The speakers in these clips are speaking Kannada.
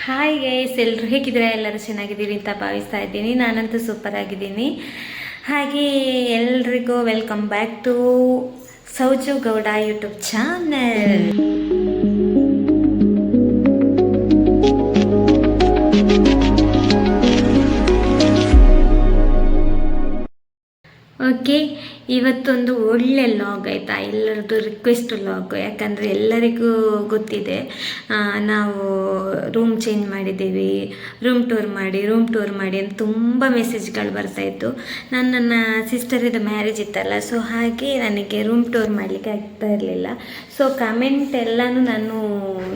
ಹಾಯ್ ಗೈಸ್, ಎಲ್ಲರೂ ಹೇಗಿದ್ದೀರಾ? ಎಲ್ಲರೂ ಚೆನ್ನಾಗಿದ್ದೀರಿ ಅಂತ ಭಾವಿಸ್ತಾ ಇದ್ದೀನಿ. ನಾನಂತೂ ಸೂಪರ್ ಆಗಿದ್ದೀನಿ. ಹಾಗೆ ಎಲ್ರಿಗೂ welcome back to Sauju Gowda YouTube channel. Okay, ಇವತ್ತೊಂದು ಒಳ್ಳೆ ಲಾಗ್ ಆಯಿತಾ, ಎಲ್ಲರದ್ದು ರಿಕ್ವೆಸ್ಟ್ ಲಾಗ್. ಯಾಕಂದರೆ ಎಲ್ಲರಿಗೂ ಗೊತ್ತಿದೆ, ನಾವು ರೂಮ್ ಚೇಂಜ್ ಮಾಡಿದ್ದೀವಿ, ರೂಮ್ ಟೂರ್ ಮಾಡಿ ಅಂತ ತುಂಬ ಮೆಸೇಜ್ಗಳು ಬರ್ತಾಯಿತ್ತು. ನನ್ನ ಸಿಸ್ಟರಿದು ಮ್ಯಾರೇಜ್ ಇತ್ತಲ್ಲ, ಸೊ ಹಾಗೆ ನನಗೆ ರೂಮ್ ಟೂರ್ ಮಾಡಲಿಕ್ಕೆ ಆಗ್ತಾ ಇರಲಿಲ್ಲ. ಸೊ ಕಮೆಂಟ್ ಎಲ್ಲನೂ ನಾನು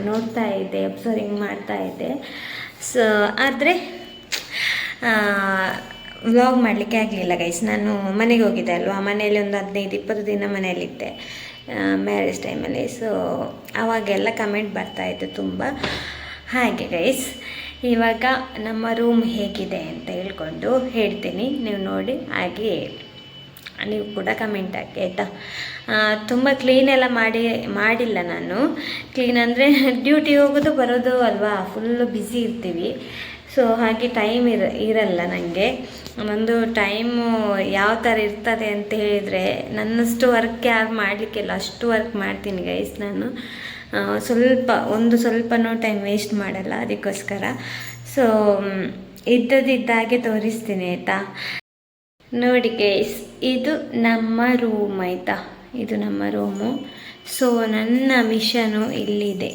ನೋಡ್ತಾ ಇದ್ದೆ, ಅಬ್ಸರ್ವಿಂಗ್ ಮಾಡ್ತಾ ಇದ್ದೆ. ಸೊ ಆದರೆ ವ್ಲಾಗ್ ಮಾಡಲಿಕ್ಕೆ ಆಗಲಿಲ್ಲ ಗೈಸ್. ನಾನು ಮನೆಗೆ ಹೋಗಿದ್ದೆ ಅಲ್ವಾ, ಮನೆಯಲ್ಲಿ ಒಂದು 15-20 ದಿನ ಮನೆಯಲ್ಲಿದ್ದೆ ಮ್ಯಾರೇಜ್ ಟೈಮಲ್ಲಿ. ಸೊ ಆವಾಗೆಲ್ಲ ಕಮೆಂಟ್ ಬರ್ತಾಯಿತ್ತು ತುಂಬ. ಹಾಗೆ ಗೈಸ್, ಇವಾಗ ನಮ್ಮ ರೂಮ್ ಹೇಗಿದೆ ಅಂತ ಹೇಳ್ಕೊಂಡು ಹೇಳ್ತೀನಿ, ನೀವು ನೋಡಿ ಹಾಗೆ ನೀವು ಕೂಡ ಕಮೆಂಟ್ ಹಾಕಿ ಆಯಿತಾ. ತುಂಬ ಕ್ಲೀನೆಲ್ಲ ಮಾಡಿಲ್ಲ ನಾನು. ಕ್ಲೀನ್ ಅಂದರೆ ಡ್ಯೂಟಿ ಹೋಗೋದು ಬರೋದು ಅಲ್ವಾ, ಫುಲ್ಲು ಬ್ಯುಸಿ ಇರ್ತೀವಿ. ಸೊ ಹಾಗೆ ಟೈಮ್ ಇರಲ್ಲ ನನಗೆ. ಒಂದು ಟೈಮು ಯಾವ ಥರ ಇರ್ತದೆ ಅಂತ ಹೇಳಿದರೆ, ನನ್ನಷ್ಟು ವರ್ಕ್ ಯಾರು ಮಾಡಲಿಕ್ಕಿಲ್ಲ, ಅಷ್ಟು ವರ್ಕ್ ಮಾಡ್ತೀನಿ ಗೈಸ್ ನಾನು. ಸ್ವಲ್ಪನೂ ಟೈಮ್ ವೇಸ್ಟ್ ಮಾಡಲ್ಲ ಅದಕ್ಕೋಸ್ಕರ. ಸೊ ಇದ್ದಾಗೆ ತೋರಿಸ್ತೀನಿ ಆಯಿತಾ. ನೋಡಿ ಗೈಸ್, ಇದು ನಮ್ಮ ರೂಮ್ ಆಯಿತಾ, ಇದು ನಮ್ಮ ರೂಮು. ಸೊ ನನ್ನ ಮಿಷನು ಇಲ್ಲಿದೆ,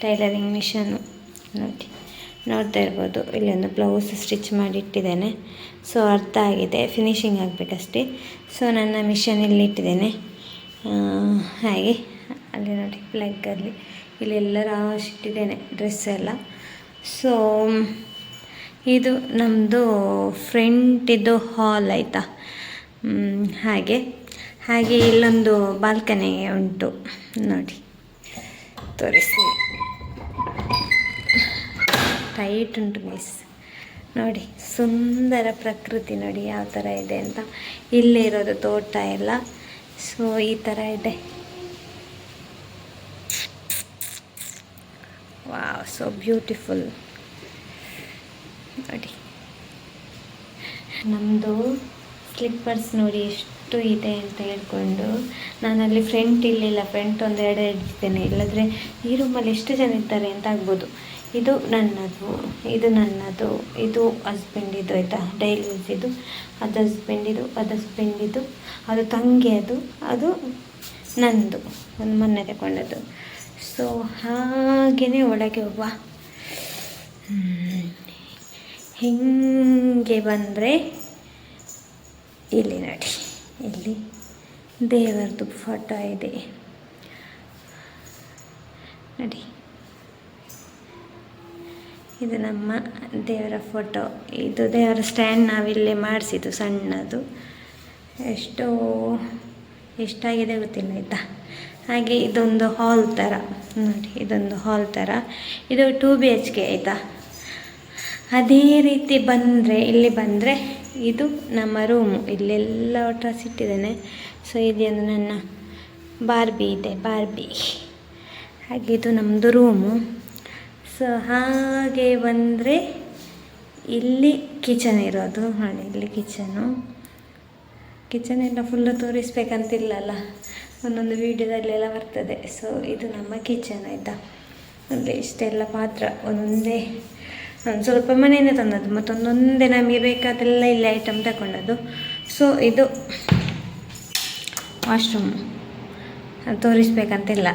ಟೈಲರಿಂಗ್ ಮಿಷನು ನೋಡಿ, ನೋಡ್ತಾ ಇರ್ಬೋದು. ಇಲ್ಲೊಂದು ಬ್ಲೌಸ್ ಸ್ಟಿಚ್ ಮಾಡಿ ಇಟ್ಟಿದ್ದೇನೆ. ಸೊ ಅರ್ಥ ಆಗಿದೆ, ಫಿನಿಶಿಂಗ್ ಆಗಬೇಕಷ್ಟೇ. ಸೊ ನನ್ನ ಮಿಷನ್ ಇಲ್ಲಿ ಇಟ್ಟಿದ್ದೇನೆ. ಹಾಗೆ ಅಲ್ಲಿ ನೋಡಿ ಪ್ಲಗ್ಗಲ್ಲಿ ಇಲ್ಲೆಲ್ಲ ರಾಶ್ ಇಟ್ಟಿದ್ದೇನೆ ಡ್ರೆಸ್ ಎಲ್ಲ. ಸೊ ಇದು ನಮ್ಮದು ಫ್ರಂಟಿದ್ದು ಹಾಲ್ ಆಯಿತಾ. ಹಾಗೆ ಇಲ್ಲೊಂದು ಬಾಲ್ಕನಿ ಉಂಟು ನೋಡಿ, ತೋರಿಸಿ. ಟೈಟ್ ಉಂಟು ಗೈಸ್, ನೋಡಿ ಸುಂದರ ಪ್ರಕೃತಿ ನೋಡಿ ಯಾವ ಥರ ಇದೆ ಅಂತ. ಇಲ್ಲೇ ಇರೋದು ತೋಟ ಎಲ್ಲ. ಸೊ ಈ ಥರ ಇದೆ. ವಾವ್, ಸೊ ಬ್ಯೂಟಿಫುಲ್ ನೋಡಿ. ನಮ್ಮದು ಸ್ಲಿಪ್ಪರ್ಸ್ ನೋಡಿ ಎಷ್ಟು ಇದೆ ಅಂತ ಹೇಳ್ಕೊಂಡು, ನಾನಲ್ಲಿ ಫ್ರಂಟ್ ಇರಲಿಲ್ಲ, ಫ್ರಂಟ್ ಒಂದೆರಡು ಇಡ್ತೇನೆ, ಇಲ್ಲದ್ರೆ ಈ ರೂಮಲ್ಲಿ ಎಷ್ಟು ಜನ ಇರ್ತಾರೆ ಅಂತ ಆಗ್ಬೋದು. ಇದು ನನ್ನದು, ಇದು ಹಸ್ಬೆಂಡಿದು ಆಯಿತಾ, ಡೈಲಿ ಯೂಸ್. ಇದು ಅದು ಹಸ್ಬೆಂಡಿದು, ಅದು ತಂಗಿ, ಅದು ನನ್ನದು, ಒಂದು ಮೊನ್ನೆ ತಗೊಂಡದ್ದು. ಸೊ ಹಾಗೆಯೇ ಒಳಗೆ ಹೋಗುವ. ಹೀಗೆ ಬಂದರೆ ಇಲ್ಲಿ ನೋಡಿ, ಇಲ್ಲಿ ದೇವರದ್ದು ಫೋಟೋ ಇದೆ ನೋಡಿ. ಇದು ನಮ್ಮ ದೇವರ ಫೋಟೋ. ಇದು ದೇವರ ಸ್ಟ್ಯಾಂಡ್ ನಾವಿಲ್ಲೇ ಮಾಡಿಸಿದ್ದು ಸಣ್ಣದು. ಎಷ್ಟಾಗಿದೆ ಗೊತ್ತಿಲ್ಲ ಆಯಿತಾ. ಹಾಗೆ ಇದೊಂದು ಹಾಲ್ ಥರ ನೋಡಿ, ಇದೊಂದು ಹಾಲ್ ಥರ. ಇದು 2 BHK ಆಯಿತಾ. ಅದೇ ರೀತಿ ಇಲ್ಲಿ ಬಂದರೆ ಇದು ನಮ್ಮ ರೂಮು. ಇಲ್ಲೆಲ್ಲ ಡ್ರೆಸ್ ಇಟ್ಟಿದ್ದೇನೆ. ಸೊ ಇದೊಂದು ನನ್ನ ಬಾರ್ಬಿ ಇದೆ, ಬಾರ್ಬಿ. ಹಾಗೆ ಇದು ನಮ್ಮದು ರೂಮು. ಸೊ ಹಾಗೆ ಬಂದರೆ ಇಲ್ಲಿ ಕಿಚನ್ ಇರೋದು ನೋಡಿ, ಇಲ್ಲಿ ಕಿಚನ್ ಎಲ್ಲ ಫುಲ್ಲು ತೋರಿಸ್ಬೇಕಂತಿಲ್ಲಲ್ಲ, ಒಂದೊಂದು ವೀಡಿಯೋದಲ್ಲೆಲ್ಲ ಬರ್ತದೆ. ಸೊ ಇದು ನಮ್ಮ ಕಿಚನ್ ಆಯಿತಾ. ಅಲ್ಲಿ ಇಷ್ಟೆಲ್ಲ ಪಾತ್ರ, ಒಂದೊಂದೇ ಸ್ವಲ್ಪ ಮನೆಯೇ ತಂದದ್ದು, ಮತ್ತೊಂದೊಂದೇ ನಮಗೆ ಬೇಕಾದೆಲ್ಲ ಇಲ್ಲಿ ಐಟಮ್ ತಗೊಂಡದ್ದು. ಸೊ ಇದು ವಾಶ್ರೂಮ್, ತೋರಿಸ್ಬೇಕಂತಿಲ್ಲ.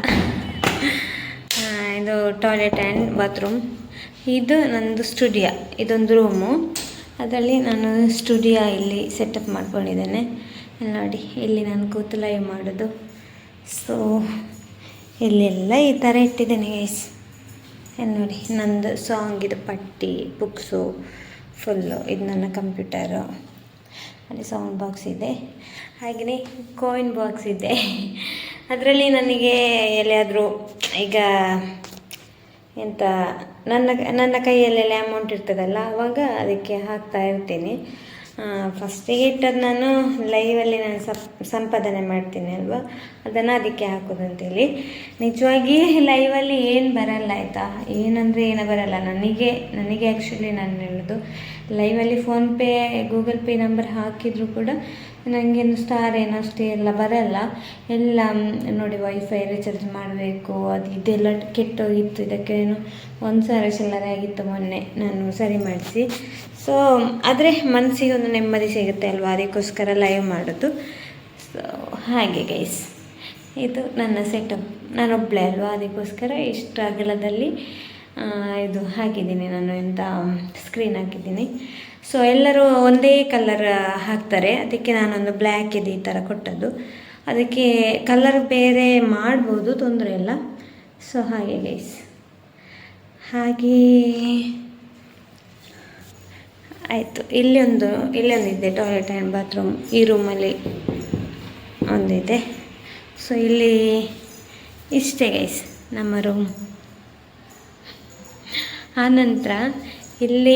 ಇದು ಟಾಯ್ಲೆಟ್ ಆ್ಯಂಡ್ ಬಾತ್ರೂಮ್. ಇದು ನನ್ನದು ಸ್ಟುಡಿಯೋ, ಇದೊಂದು ರೂಮು. ಅದರಲ್ಲಿ ನಾನು ಸ್ಟುಡಿಯೋ ಇಲ್ಲಿ ಸೆಟಪ್ ಮಾಡ್ಕೊಂಡಿದ್ದೇನೆ ನೋಡಿ. ಇಲ್ಲಿ ನಾನು ಕೂತು ಲೈವ್ ಮಾಡೋದು. ಸೊ ಇಲ್ಲೆಲ್ಲ ಈ ಥರ ಇಟ್ಟಿದ್ದೇನೆ ಗೈಸ್. ನೋಡಿ, ನಂದು ಸಾಂಗಿದು ಪಟ್ಟಿ, ಬುಕ್ಸು ಫುಲ್ಲು. ಇದು ನನ್ನ ಕಂಪ್ಯೂಟರು. ಅಲ್ಲಿ ಸೌಂಡ್ ಬಾಕ್ಸ್ ಇದೆ, ಹಾಗೆಯೇ ಕಾಯಿನ್ ಬಾಕ್ಸ್ ಇದೆ. ಅದರಲ್ಲಿ ನನಗೆ ಎಲ್ಲಿಯಾದರೂ ಈಗ ಎಂತ ನನ್ನ ಕೈಯಲ್ಲೆಲ್ಲ ಅಮೌಂಟ್ ಇರ್ತದಲ್ಲ, ಆವಾಗ ಅದಕ್ಕೆ ಹಾಕ್ತಾ ಇರ್ತೀನಿ. ಫಸ್ಟಿಗೆ ಇಟ್ಟದ್ದು ನಾನು ಲೈವಲ್ಲಿ ನಾನು ಸಂಪಾದನೆ ಮಾಡ್ತೀನಿ ಅಲ್ವಾ, ಅದನ್ನು ಅದಕ್ಕೆ ಹಾಕೋದಂತೇಳಿ. ನಿಜವಾಗಿ ಲೈವಲ್ಲಿ ಏನು ಬರಲ್ಲ ಆಯಿತಾ, ಏನಂದರೆ ಏನೂ ಬರಲ್ಲ ನನಗೆ ಆ್ಯಕ್ಚುಲಿ ನಾನು ಹೇಳೋದು, ಲೈವಲ್ಲಿ ಫೋನ್ಪೇ ಗೂಗಲ್ ಪೇ ನಂಬರ್ ಹಾಕಿದರೂ ಕೂಡ ನನಗೇನು ಸ್ಟಾರ್ ಏನೋ ಅಷ್ಟೇ ಎಲ್ಲ ಬರಲ್ಲ. ಎಲ್ಲ ನೋಡಿ ವೈಫೈ ರೀಚಾರ್ಜ್ ಮಾಡಬೇಕು, ಅದು ಇದೆಲ್ಲ ಕೆಟ್ಟೋಗಿತ್ತು, ಇದಕ್ಕೇನು 1,000 ಚಿಲ್ಲರೆ ಆಗಿತ್ತು ಮೊನ್ನೆ ನಾನು ಸರಿ ಮಾಡಿಸಿ. ಸೊ ಆದರೆ ಮನಸ್ಸಿಗೆ ಒಂದು ನೆಮ್ಮದಿ ಸಿಗುತ್ತೆ ಅಲ್ವಾ, ಅದಕ್ಕೋಸ್ಕರ ಲೈವ್ ಮಾಡೋದು. ಸೊ ಹಾಗೆ ಗೈಸ್, ಇದು ನನ್ನ ಸೆಟಪ್. ನಾನೊಬ್ಬಳೇ ಅಲ್ವಾ, ಅದಕ್ಕೋಸ್ಕರ ಇಷ್ಟು ಅಗಲದಲ್ಲಿ ಇದು ಹಾಕಿದ್ದೀನಿ ನಾನು, ಎಂಥ ಸ್ಕ್ರೀನ್ ಹಾಕಿದ್ದೀನಿ. ಸೊ ಎಲ್ಲರೂ ಒಂದೇ ಕಲರ್ ಹಾಕ್ತಾರೆ, ಅದಕ್ಕೆ ನಾನೊಂದು ಬ್ಲ್ಯಾಕ್ ಇದೆ ಈ ಥರ ಕೊಟ್ಟದ್ದು. ಅದಕ್ಕೆ ಕಲರ್ ಬೇರೆ ಮಾಡ್ಬೋದು, ತೊಂದರೆ ಇಲ್ಲ. ಸೊ ಹಾಗೆ ಗೈಸ್, ಹಾಗೆ ಆಯಿತು. ಇಲ್ಲೊಂದಿದೆ ಟಾಯ್ಲೆಟ್ ಆ್ಯಂಡ್ ಬಾತ್ರೂಮ್, ಈ ರೂಮಲ್ಲಿ ಒಂದಿದೆ. ಸೊ ಇಲ್ಲಿ ಇಷ್ಟೇ ಗೈಸ್ ನಮ್ಮ ರೂಮ್. ಆನಂತರ ಇಲ್ಲಿ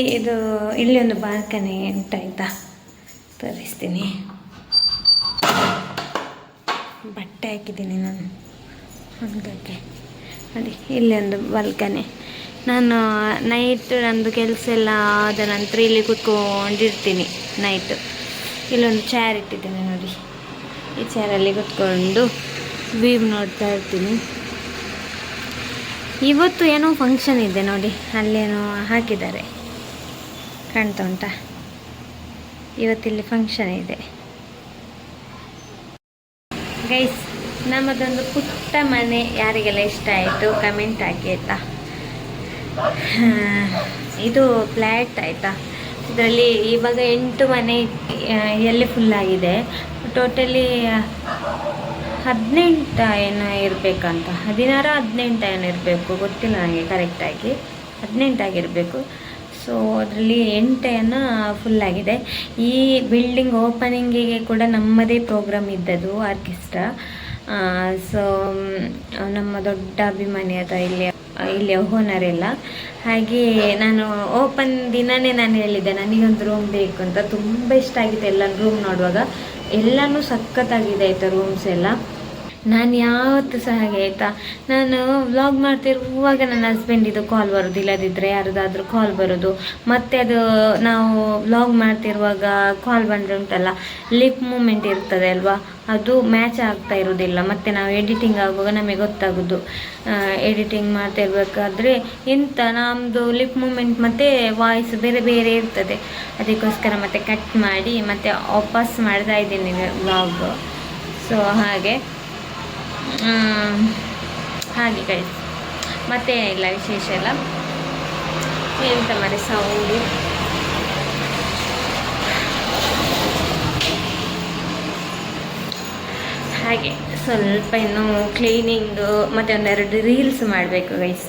ಒಂದು ಬಾಲ್ಕನಿ ಉಂಟಾಯ್ತಾ, ತೋರಿಸ್ತೀನಿ. ಬಟ್ಟೆ ಹಾಕಿದ್ದೀನಿ ನಾನು ಒಣಗಕ್ಕೆ ನೋಡಿ. ಇಲ್ಲಿ ಒಂದು ಬಾಲ್ಕನಿ. ನಾನು ನಂದು ಕೆಲಸ ಎಲ್ಲ ಆದ ನಂತರ ಇಲ್ಲಿ ಕೂತ್ಕೊಂಡಿರ್ತೀನಿ ನೈಟು. ಇಲ್ಲೊಂದು ಚೇರ್ ಇಟ್ಟಿದ್ದೀನಿ ನೋಡಿ, ಈ ಚೇರಲ್ಲಿ ಕೂತ್ಕೊಂಡು ವ್ಯೂ ನೋಡ್ತಾ ಇರ್ತೀನಿ. ಇವತ್ತು ಏನೋ ಫಂಕ್ಷನ್ ಇದೆ ನೋಡಿ, ಅಲ್ಲೇನೋ ಹಾಕಿದ್ದಾರೆ, ಕಾಣ್ತಾ ಉಂಟಾ? ಇವತ್ತಿಲ್ಲಿ ಫಂಕ್ಷನ್ ಇದೆ ಗೈಸ್. ನಮ್ಮದೊಂದು ಪುಟ್ಟ ಮನೆ ಯಾರಿಗೆಲ್ಲ ಇಷ್ಟ ಆಯಿತು ಕಮೆಂಟ್ ಹಾಕಿ ಆಯಿತಾ. ಇದು ಫ್ಲ್ಯಾಟ್ ಆಯಿತಾ. ಇದರಲ್ಲಿ ಇವಾಗ 8 ಮನೆ ಎಲ್ಲಿ ಫುಲ್ಲಾಗಿದೆ. ಟೋಟಲಿ 18 ಏನೋ ಇರಬೇಕಂತ, 16 18 ಏನೋ ಇರಬೇಕು, ಗೊತ್ತಿಲ್ಲ ನನಗೆ ಕರೆಕ್ಟಾಗಿ. 18 ಆಗಿರಬೇಕು. ಸೊ ಅದರಲ್ಲಿ 8 ಏನೋ ಫುಲ್ಲಾಗಿದೆ. ಈ ಬಿಲ್ಡಿಂಗ್ ಓಪನಿಂಗಿಗೆ ಕೂಡ ನಮ್ಮದೇ ಪ್ರೋಗ್ರಾಮ್ ಇದ್ದದ್ದು, ಆರ್ಕೆಸ್ಟ್ರಾ. ಸೊ ನಮ್ಮ ದೊಡ್ಡ ಅಭಿಮಾನಿ ಅದ ಇಲ್ಲಿ ಓನರ್ ಎಲ್ಲ. ಹಾಗೆ ನಾನು ಓಪನ್ ದಿನವೇ ನಾನು ಹೇಳಿದ್ದೆ ನನಗೊಂದು ರೂಮ್ ಬೇಕು ಅಂತ. ತುಂಬ ಇಷ್ಟ ಆಗಿತ್ತು ಎಲ್ಲ ರೂಮ್ ನೋಡುವಾಗ, ಎಲ್ಲನೂ ಸಖತ್ತಾಗಿದೆ ಆಯಿತಾ ರೂಮ್ಸ್ ಎಲ್ಲ. ನಾನು ಯಾವತ್ತೂ ಸಹ ಹಾಗೆ ಆಯಿತಾ, ನಾನು ವ್ಲಾಗ್ ಮಾಡ್ತಿರುವಾಗ ನನ್ನ ಹಸ್ಬೆಂಡಿದು ಕಾಲ್ ಬರೋದು, ಇಲ್ಲದಿದ್ದರೆ ಯಾರದಾದ್ರೂ ಕಾಲ್ ಬರೋದು. ಮತ್ತು ಅದು ನಾವು ವ್ಲಾಗ್ ಮಾಡ್ತಿರುವಾಗ ಕಾಲ್ ಬಂದರೆ ಉಂಟಲ್ಲ, ಲಿಪ್ ಮೂಮೆಂಟ್ ಇರ್ತದೆ ಅಲ್ವಾ, ಅದು ಮ್ಯಾಚ್ ಆಗ್ತಾ ಇರೋದಿಲ್ಲ. ಮತ್ತು ನಾವು ಎಡಿಟಿಂಗ್ ಆಗುವಾಗ ನಮಗೆ ಗೊತ್ತಾಗೋದು, ಎಡಿಟಿಂಗ್ ಮಾಡ್ತಾ ಇರಬೇಕಾದ್ರೆ ಎಂತ ನಮ್ಮದು ಲಿಪ್ ಮೂಮೆಂಟ್ ಮತ್ತು ವಾಯ್ಸ್ ಬೇರೆ ಬೇರೆ ಇರ್ತದೆ. ಅದಕ್ಕೋಸ್ಕರ ಮತ್ತೆ ಕಟ್ ಮಾಡಿ ಮತ್ತೆ ವಾಪಸ್ ಮಾಡ್ತಾ ಇದ್ದೀನಿ ವ್ಲಾಗ್. ಸೊ ಹಾಗೆ ಗೈಸ್, ಮತ್ತೇನಿಲ್ಲ ವಿಶೇಷ ಎಲ್ಲ. ಎಂತ ಮಾಡಿ ಸೌಂಡು ಹಾಗೆ ಸ್ವಲ್ಪ ಇನ್ನು ಕ್ಲೀನಿಂಗು ಮತ್ತು ಒಂದೆರಡು ರೀಲ್ಸ್ ಮಾಡಬೇಕು ಗೈಸ್.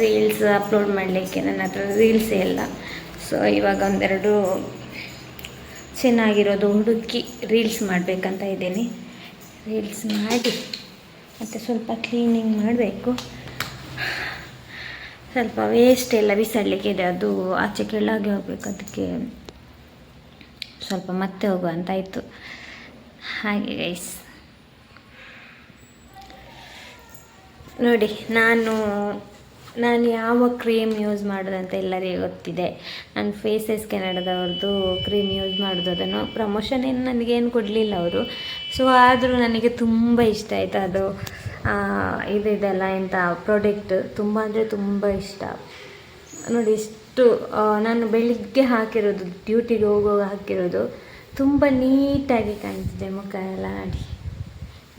ರೀಲ್ಸ್ ಅಪ್ಲೋಡ್ ಮಾಡಲಿಕ್ಕೆ ನನ್ನ ಹತ್ರ ರೀಲ್ಸೇ ಇಲ್ಲ. ಸೊ ಇವಾಗ ಒಂದೆರಡು ಚೆನ್ನಾಗಿರೋದು ಹುಡುಕಿ ರೀಲ್ಸ್ ಮಾಡಬೇಕಂತ ಇದ್ದೀನಿ. ರೀಲ್ಸ್ ಮಾಡಿ ಮತ್ತು ಸ್ವಲ್ಪ ಕ್ಲೀನಿಂಗ್ ಮಾಡಬೇಕು. ಸ್ವಲ್ಪ ವೇಸ್ಟ್ ಎಲ್ಲ ಬಿಸಾಡಲಿಕ್ಕೆ ಇದೆ, ಅದು ಆಚೆ ಕೆಳಗೆ ಹೋಗಬೇಕು, ಅದಕ್ಕೆ ಸ್ವಲ್ಪ ಮತ್ತೆ ಹೋಗುವ ಅಂತ ಆಯಿತು. ಹಾಗೆ ಗೈಸ್ ನೋಡಿ, ನಾನು ಯಾವ ಕ್ರೀಮ್ ಯೂಸ್ ಮಾಡೋದಂತ ಎಲ್ಲರಿಗೂ ಗೊತ್ತಿದೆ. ನಾನು ಫೇಸಸ್ ಕೆನಡದವ್ರದ್ದು ಕ್ರೀಮ್ ಯೂಸ್ ಮಾಡೋದು. ಅದನ್ನು ಪ್ರಮೋಷನ್ ಏನು ನನಗೇನು ಕೊಡಲಿಲ್ಲ ಅವರು. ಸೊ ಆದರೂ ನನಗೆ ತುಂಬ ಇಷ್ಟ ಆಯಿತು ಅದು. ಇದೆಲ್ಲ ಎಂಥ ಪ್ರಾಡಕ್ಟ್ ತುಂಬ ಅಂದರೆ ತುಂಬ ಇಷ್ಟ ನೋಡಿ. ಇಷ್ಟು ನಾನು ಬೆಳಿಗ್ಗೆ ಹಾಕಿರೋದು, ಡ್ಯೂಟಿಗೆ ಹೋಗುವಾಗ ಹಾಕಿರೋದು, ತುಂಬ ನೀಟಾಗಿ ಕಾಣ್ತಿದೆ ಮುಖ ಎಲ್ಲ ನೋಡಿ.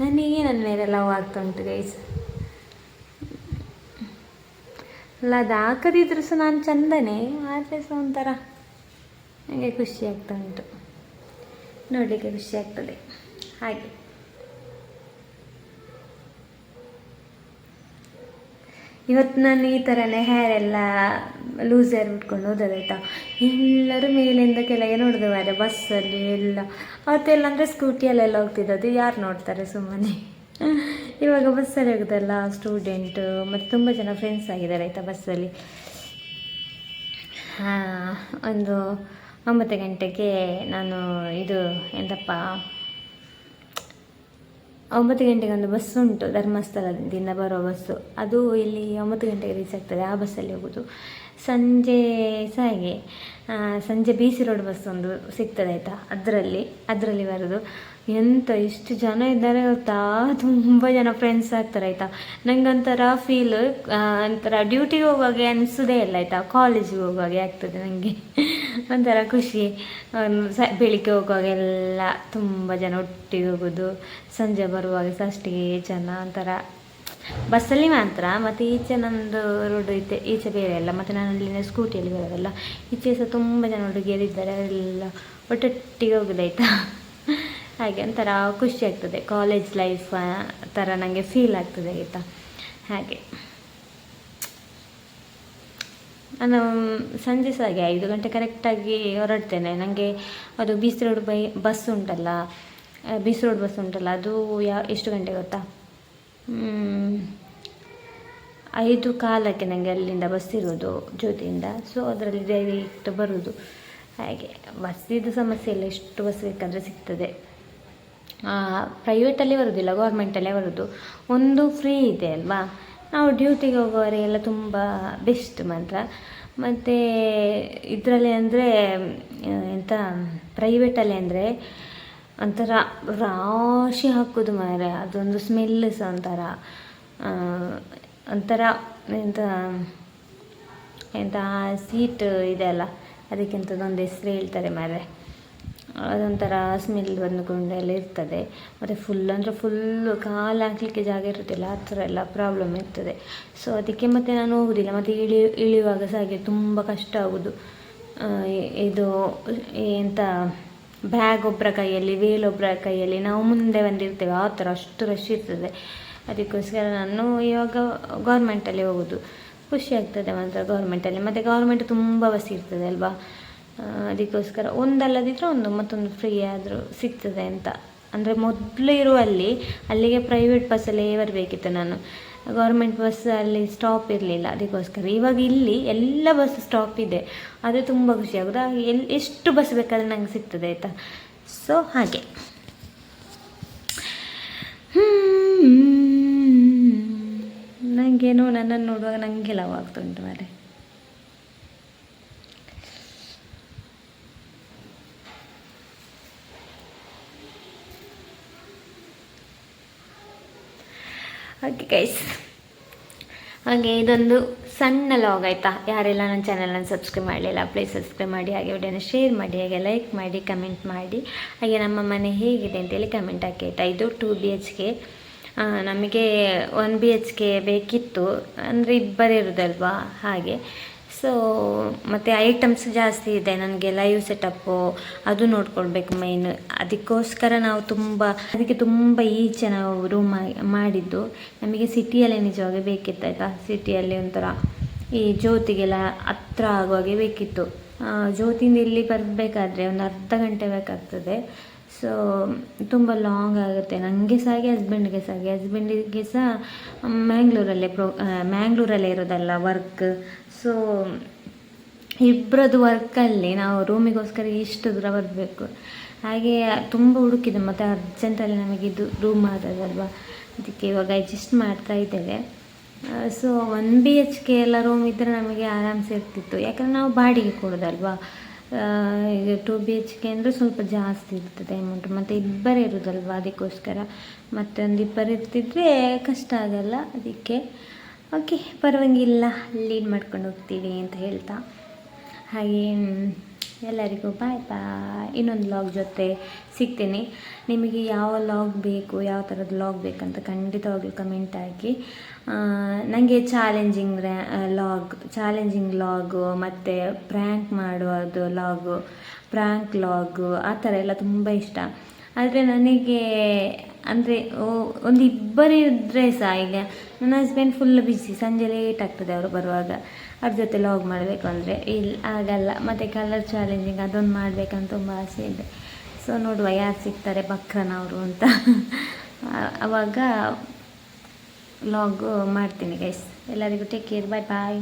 ನನಗೆ ನನ್ನ ಮೇಲೆ ಲವ್ ಆಗ್ತಾ ಉಂಟು ಗೈಸ್. ಅಲ್ಲ ಅದು ಹಾಕದಿದ್ರು ಸಹ ನಾನು ಚಂದನೇ, ಆದರೆ ಸಹ ಒಂಥರ ನನಗೆ ಖುಷಿ ಆಗ್ತಾ ಉಂಟು, ನೋಡಲಿಕ್ಕೆ ಖುಷಿ ಆಗ್ತದೆ. ಹಾಗೆ ಇವತ್ತು ನಾನು ಈ ಥರನೇ ಹೇರ್ ಎಲ್ಲ ಲೂಸ್ ಹೇರ್ ಬಿಟ್ಕೊಂಡು ಹೋದದಾಯ್ತಾ. ಎಲ್ಲರೂ ಮೇಲಿಂದ ಕೆಳಗೆ ನೋಡಿದೆ ಮಾರೆ, ಬಸ್ಸಲ್ಲಿ ಎಲ್ಲ. ಅವತ್ತೆಲ್ಲ ಅಂದರೆ ಸ್ಕೂಟಿಯಲ್ಲೆಲ್ಲ ಹೋಗ್ತಿದ್ದದ್ದು, ಯಾರು ನೋಡ್ತಾರೆ ಸುಮ್ಮನೆ. ಇವಾಗ ಬಸ್ಸಲ್ಲಿ ಹೋಗೋದಲ್ಲ ಸ್ಟೂಡೆಂಟು ಮತ್ತು ತುಂಬ ಜನ ಫ್ರೆಂಡ್ಸ್ ಆಗಿದ್ದಾರೆ ಆಯಿತಾ ಬಸ್ಸಲ್ಲಿ. ಒಂದು 9 ಗಂಟೆಗೆ ನಾನು ಇದು ಎಂತಪ್ಪ 9 ಗಂಟೆಗೆ ಒಂದು ಬಸ್ ಉಂಟು, ಧರ್ಮಸ್ಥಳದಿಂದ ಬರೋ ಬಸ್ಸು. ಅದು ಇಲ್ಲಿ 9 ಗಂಟೆಗೆ ರೀಚ್ ಆಗ್ತದೆ, ಆ ಬಸ್ಸಲ್ಲಿ ಹೋಗೋದು. ಸಂಜೆ ಸಹ ಹಾಗೆ ಸಂಜೆ BC ರೋಡ್ ಬಸ್ ಒಂದು ಸಿಗ್ತದೆ ಆಯಿತಾ, ಅದರಲ್ಲಿ ಬರೋದು. ಎಷ್ಟು ಜನ ಇದ್ದಾರೆ ಗೊತ್ತಾ, ತುಂಬ ಜನ ಫ್ರೆಂಡ್ಸ್ ಆಗ್ತಾರೆ ಆಯಿತಾ. ನಂಗೆ ಒಂಥರ ಫೀಲ್ ಒಂಥರ ಡ್ಯೂಟಿಗೆ ಹೋಗುವಾಗೆ ಅನಿಸೋದೇ ಇಲ್ಲ ಆಯಿತಾ, ಕಾಲೇಜಿಗೆ ಹೋಗುವಾಗೆ ಆಗ್ತದೆ ನನಗೆ. ಒಂಥರ ಖುಷಿ. ಬೆಳಿಗ್ಗೆ ಹೋಗುವಾಗೆಲ್ಲ ತುಂಬ ಜನ ಒಟ್ಟಿಗೆ ಹೋಗೋದು, ಸಂಜೆ ಬರುವಾಗ ಸಹ ಅಷ್ಟಿಗೆ ಜನ. ಒಂಥರ ಬಸ್ಸಲ್ಲಿ ಮಾತ್ರ, ಮತ್ತು ಈಚೆ ನಮ್ಮದು ರೋಡ್ ಐತೆ, ಈಚೆ ಬೇರೆ ಅಲ್ಲ. ಮತ್ತು ನಾನು ಅಲ್ಲಿನ ಸ್ಕೂಟಿಯಲ್ಲಿ ಬರೋದಲ್ಲ, ಈಚೆ ಸಹ ತುಂಬ ಜನ ಹುಡುಗಿಯರಿದ್ದಾರೆ, ಅವರೆಲ್ಲ ಒಟ್ಟೊಟ್ಟಿಗೆ ಹೋಗೋದಾಯ್ತಾ. ಹಾಗೆ ಒಂಥರ ಖುಷಿ ಆಗ್ತದೆ, ಕಾಲೇಜ್ ಲೈಫ್ ಥರ ನನಗೆ ಫೀಲ್ ಆಗ್ತದೆ ಆಯಿತಾ. ಹಾಗೆ ನಾನು ಸಂಜೆ ಸಹ ಹಾಗೆ 5 ಗಂಟೆ ಕರೆಕ್ಟಾಗಿ ಹೊರಡ್ತೇನೆ. ನನಗೆ ಅದು BC ರೋಡ್ ಬಸ್ ಉಂಟಲ್ಲ, BC ರೋಡ್ ಬಸ್ ಉಂಟಲ್ಲ, ಅದು ಎಷ್ಟು ಗಂಟೆ ಗೊತ್ತಾ, 5:15ಕ್ಕೆ ನನಗೆ ಅಲ್ಲಿಂದ ಬಸ್ ಇರೋದು ಜ್ಯೋತಿಯಿಂದ. ಸೊ ಅದರಲ್ಲಿ ಡೈರೆಕ್ಟ್ ಬರೋದು. ಹಾಗೆ ಬಸ್ಸಿದ್ದು ಸಮಸ್ಯೆ ಇಲ್ಲ, ಎಷ್ಟು ಬಸ್ ಬೇಕಾದರೆ ಸಿಗ್ತದೆ. ಪ್ರೈವೇಟಲ್ಲಿ ಬರೋದಿಲ್ಲ, ಗೌರ್ಮೆಂಟಲ್ಲೇ ಬರೋದು. ಒಂದು ಫ್ರೀ ಇದೆ ಅಲ್ವಾ, ನಾವು ಡ್ಯೂಟಿಗೆ ಹೋಗೋವರೆಲ್ಲ ತುಂಬ ಬೆಸ್ಟ್ ಮಾತ್ರ. ಮತ್ತು ಇದರಲ್ಲಿ ಅಂದರೆ ಎಂತ ಪ್ರೈವೇಟಲ್ಲಿ ಅಂದರೆ ಒಂಥರ ರಾಶಿ ಹಾಕೋದು ಮಾರೆ, ಅದೊಂದು ಸ್ಮೆಲ್ ಸಹ ಒಂಥರ ಎಂತ ಸೀಟ್ ಇದೆ ಅಲ್ಲ, ಅದಕ್ಕಿಂತದೊಂದು ಹೆಸರು ಹೇಳ್ತಾರೆ ಮಾರೆ. ಅದೊಂಥರ ಸ್ಮೆಲ್ ಬಂದುಕೊಂಡೆಲ್ಲ ಇರ್ತದೆ. ಮತ್ತು ಫುಲ್ಲು ಕಾಲು ಹಾಕಲಿಕ್ಕೆ ಜಾಗ ಇರುತ್ತಿಲ್ಲ, ಆ ಥರ ಎಲ್ಲ ಪ್ರಾಬ್ಲಮ್ ಇರ್ತದೆ. ಸೊ ಅದಕ್ಕೆ ಮತ್ತೆ ನಾನು ಹೋಗೋದಿಲ್ಲ. ಮತ್ತು ಇಳಿಯುವಾಗ ಸಹ ಹಾಗೆ ತುಂಬ ಕಷ್ಟ ಆಗೋದು. ಇದು ಎಂತ ಬ್ಯಾಗ್ ಒಬ್ಬರ ಕೈಯಲ್ಲಿ, ವೇಲೊಬ್ಬರ ಕೈಯಲ್ಲಿ, ನಾವು ಮುಂದೆ ಬಂದಿರ್ತೇವೆ, ಆ ಥರ ಅಷ್ಟು ರಶ್ ಇರ್ತದೆ. ಅದಕ್ಕೋಸ್ಕರ ನಾನು ಇವಾಗ ಗೌರ್ಮೆಂಟಲ್ಲಿ ಹೋಗೋದು. ಖುಷಿ ಆಗ್ತದೆ ಮಾತ್ರ ಗೌರ್ಮೆಂಟಲ್ಲಿ. ಮತ್ತು ಗೌರ್ಮೆಂಟ್ ತುಂಬ ಬಸ್ ಇರ್ತದೆ ಅಲ್ವಾ, ಅದಕ್ಕೋಸ್ಕರ ಒಂದಲ್ಲದಿದ್ದರೆ ಮತ್ತೊಂದು ಫ್ರೀ ಆದರೂ ಸಿಗ್ತದೆ ಅಂತ. ಅಂದರೆ ಮೊದಲು ಅಲ್ಲಿಗೆ ಪ್ರೈವೇಟ್ ಬಸ್ಸಲ್ಲೇ ಬರಬೇಕಿತ್ತು ನಾನು. ಗೌರ್ಮೆಂಟ್ ಬಸ್ ಅಲ್ಲಿ ಸ್ಟಾಪ್ ಇರಲಿಲ್ಲ, ಅದಕ್ಕೋಸ್ಕರ ಇವಾಗ ಇಲ್ಲಿ ಎಲ್ಲ ಬಸ್ ಸ್ಟಾಪ್ ಇದೆ. ಅದು ತುಂಬ ಖುಷಿ ಆಗೋದು. ಎಷ್ಟು ಬಸ್ ಬೇಕಾದ್ರೆ ನಂಗೆ ಸಿಗ್ತದೆ ಆಯಿತಾ. ಸೊ ಹಾಗೆ ನನಗೇನೋ ನನ್ನನ್ನು ನೋಡುವಾಗ ನನಗೆ ಲವ್ ಆಗ್ತುಂಟು ಮಾರೆ. ಓಕೆ ಗೈಸ್, ಹಾಗೆ ಇದೊಂದು ಸಣ್ಣ ಲಾಗ್ ಆಯಿತಾ. ಯಾರೆಲ್ಲ ನನ್ನ ಚಾನಲನ್ನು ಸಬ್ಸ್ಕ್ರೈಬ್ ಮಾಡಲಿಲ್ಲ ಪ್ಲೀಸ್ ಸಬ್ಸ್ಕ್ರೈಬ್ ಮಾಡಿ, ಹಾಗೆ ವಿಡಿಯೋನ ಶೇರ್ ಮಾಡಿ, ಹಾಗೆ ಲೈಕ್ ಮಾಡಿ, ಕಮೆಂಟ್ ಮಾಡಿ, ಹಾಗೆ ನಮ್ಮ ಮನೆ ಹೇಗಿದೆ ಅಂತೇಳಿ ಕಮೆಂಟ್ ಹಾಕಿ ಆಯಿತಾ. ಇದು 2 BHK, ನಮಗೆ 1 BHK ಬೇಕಿತ್ತು, ಅಂದರೆ ಇಬ್ಬರು ಇರೋದಲ್ವಾ ಹಾಗೆ. ಸೊ ಮತ್ತು ಐಟಮ್ಸ್ ಜಾಸ್ತಿ ಇದೆ ನನಗೆ, ಲೈವ್ ಸೆಟಪ್ಪು ಅದು ನೋಡ್ಕೊಳ್ಬೇಕು ಮೈನ್. ಅದಕ್ಕೋಸ್ಕರ ನಾವು ಅದಕ್ಕೆ ತುಂಬ ಈಚೆ ನಾವು ರೂಮ್ ಮಾಡಿದ್ದು. ನಮಗೆ ಸಿಟಿಯಲ್ಲೇ ನಿಜವಾಗಿ ಬೇಕಿತ್ತು ಆಯಿತಾ. ಸಿಟಿಯಲ್ಲಿ ಒಂಥರ ಈ ಜ್ಯೋತಿಗೆಲ್ಲ ಹತ್ರ ಆಗುವಾಗೆ ಬೇಕಿತ್ತು. ಜ್ಯೋತಿಯಿಂದ ಇಲ್ಲಿ ಬರಬೇಕಾದ್ರೆ ಒಂದು ಅರ್ಧ ಗಂಟೆ ಬೇಕಾಗ್ತದೆ. ಸೊ ತುಂಬ ಲಾಂಗ್ ಆಗುತ್ತೆ. ನನಗೆ ಸಹ ಹಾಗೆ, ಹಸ್ಬೆಂಡಿಗೆ ಸಹ ಮ್ಯಾಂಗ್ಳೂರಲ್ಲೇ ಇರೋದಲ್ಲ ವರ್ಕ್. ಸೊ ಇಬ್ಬರದ್ದು ವರ್ಕಲ್ಲಿ ನಾವು ರೂಮಿಗೋಸ್ಕರ ಇಷ್ಟು ದೂರ ಬರಬೇಕು. ಹಾಗೆ ತುಂಬ ಹುಡುಕಿದೆ, ಮತ್ತು ಅರ್ಜೆಂಟಲ್ಲಿ ನಮಗಿದು ರೂಮ್ ಆದದಲ್ವ, ಅದಕ್ಕೆ ಇವಾಗ ಅಡ್ಜಸ್ಟ್ ಮಾಡ್ತಾ ಇದ್ದೇವೆ. ಸೊ 1 BHK ಎಲ್ಲ ರೂಮ್ ಇದ್ದರೆ ನಮಗೆ ಆರಾಮ್ಸೆ ಇರ್ತಿತ್ತು, ಯಾಕಂದರೆ ನಾವು ಬಾಡಿಗೆ ಕೊಡೋದಲ್ವಾ. ಈಗ 2 BHK ಅಂದರೆ ಸ್ವಲ್ಪ ಜಾಸ್ತಿ ಇರ್ತದೆ ಅಮೌಂಟ್, ಮತ್ತು ಇಬ್ಬರೇ ಇರೋದಲ್ವ, ಅದಕ್ಕೋಸ್ಕರ. ಮತ್ತೊಂದು ಇಬ್ಬರು ಇರ್ತಿದ್ರೆ ಕಷ್ಟ ಆಗಲ್ಲ, ಅದಕ್ಕೆ ಓಕೆ ಪರವಾಗಿಲ್ಲ, ಲೀಡ್ ಮಾಡ್ಕೊಂಡು ಹೋಗ್ತೀವಿ ಅಂತ ಹೇಳ್ತಾ, ಹಾಗೆ ಎಲ್ಲರಿಗೂ ಬಾಯ್ ಬಾಯ್. ಇನ್ನೊಂದು ಲಾಗ್ ಜೊತೆ ಸಿಗ್ತೀನಿ. ನಿಮಗೆ ಯಾವ ಲಾಗ್ ಬೇಕು, ಯಾವ ಥರದ ಲಾಗ್ ಬೇಕಂತ ಖಂಡಿತವಾಗ್ಲೂ ಕಮೆಂಟ್ ಹಾಕಿ. ನನಗೆ ಚಾಲೆಂಜಿಂಗ್ ಲಾಗು ಮತ್ತು ಪ್ರ್ಯಾಂಕ್ ಮಾಡುವುದು ಪ್ರ್ಯಾಂಕ್ ಲಾಗು ಆ ಥರ ಎಲ್ಲ ತುಂಬ ಇಷ್ಟ. ಆದರೆ ನನಗೆ ಅಂದರೆ ಒಂದು ಇಬ್ಬರು ಇದ್ದರೆ ಸಹ, ಈಗ ನನ್ನ ಹಸ್ಬೆಂಡ್ ಫುಲ್ ಬಿಸಿ, ಸಂಜೆ ಲೇಟ್ ಆಗ್ತದೆ ಅವರು ಬರುವಾಗ, ಅವ್ರ ಜೊತೆ ಲಾಗ್ ಮಾಡಬೇಕು ಅಂದರೆ ಆಗಲ್ಲ. ಮತ್ತು ಕಲರ್ ಚಾಲೆಂಜಿಂಗ್ ಅದೊಂದು ಮಾಡಬೇಕಂತ ತುಂಬ ಆಸೆ ಇದೆ. ಸೊ ನೋಡುವ ಯಾರು ಸಿಗ್ತಾರೆ ಬಕ್ರನವರು ಅಂತ, ಆವಾಗ ಲಾಗ್ ಮಾಡ್ತೀನಿ ಗೈಸ್. ಎಲ್ಲರಿಗೂ ಟೇಕ್ ಕೇರ್, ಬಾಯ್ ಬಾಯ್.